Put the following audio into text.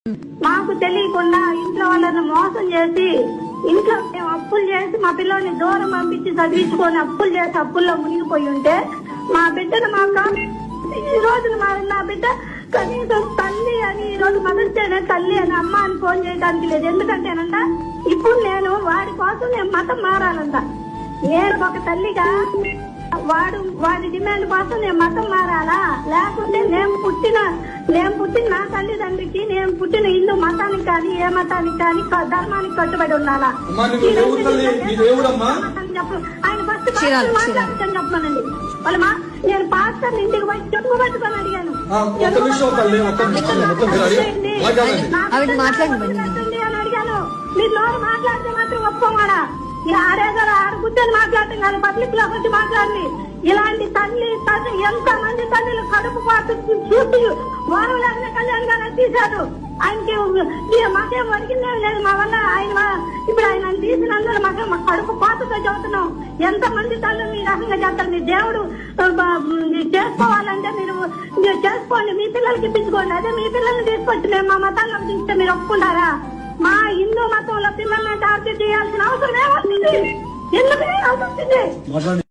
మాకు తెలియకుండా ఇంట్లో వాళ్ళని మోసం చేసి ఇంట్లో మేము అప్పులు చేసి మా పిల్లల్ని దూరం పంపించి చదివించుకొని అప్పులు చేసి అప్పుల్లో మునిగిపోయి ఉంటే మా బిడ్డను ఈ రోజు నా బిడ్డ కనీసం తల్లి అని ఈ రోజు మదర్స్ డే తల్లి అని అమ్మ అని ఫోన్ చేయడానికి లేదు. ఎందుకంటేనంట ఇప్పుడు నేను వాడి కోసం నేను మతం మారాలంట. నేను ఒక తల్లిగా వాడి డిమాండ్ కోసం నేను మతం మారాలా, లేకుంటే నేను పుట్టిన నా తల్లిదండ్రికి నేను పుట్టిన హిందూ మతానికి కానీ ఏ మతానికి కానీ ధర్మానికి కట్టుబడి ఉండాలా? ఆయన ఫస్ట్ మాట్లాడుతాను చెప్పానండి. నేను పాస్టర్ ఇంటికి పోయి చెప్పు పట్టుకొని అడిగాను అని అడిగాను. మీరు నోరు మాట్లాడితే మాత్రం ఒప్పుకోమాడా? ఆడ కూర్చొని మాట్లాడటం కాదు, పబ్లిక్ లో వచ్చి మాట్లాడి ఇలాంటి తల్లి ఎంత మంది తల్లిలు కడుపు పాటు చూసి వారవులైన కళ్యాణ్ గారు తీశారు. ఆయనకి మాకేం వరికిందేం లేదు మా వల్ల. ఇప్పుడు ఆయన తీసినందుకు మాకు కడుపు పాతతో చెబుతున్నాం. ఎంత మంది తల్లి మీ రకంగా చేస్తారు. మీ దేవుడు చేసుకోవాలంటే మీరు చేసుకోండి, మీ పిల్లలకి ఇప్పించుకోండి. అదే మీ పిల్లల్ని తీసుకొచ్చి మేము మా మతాల్లో తీస్తే మీరు ఒప్పుకుంటారా? మా హిందూ మతంలో పిల్లల్ని టార్గెట్ చేయాల్సిన అవసరం ఏమొస్తుంది? ఎందుకు అవసరం వచ్చింది?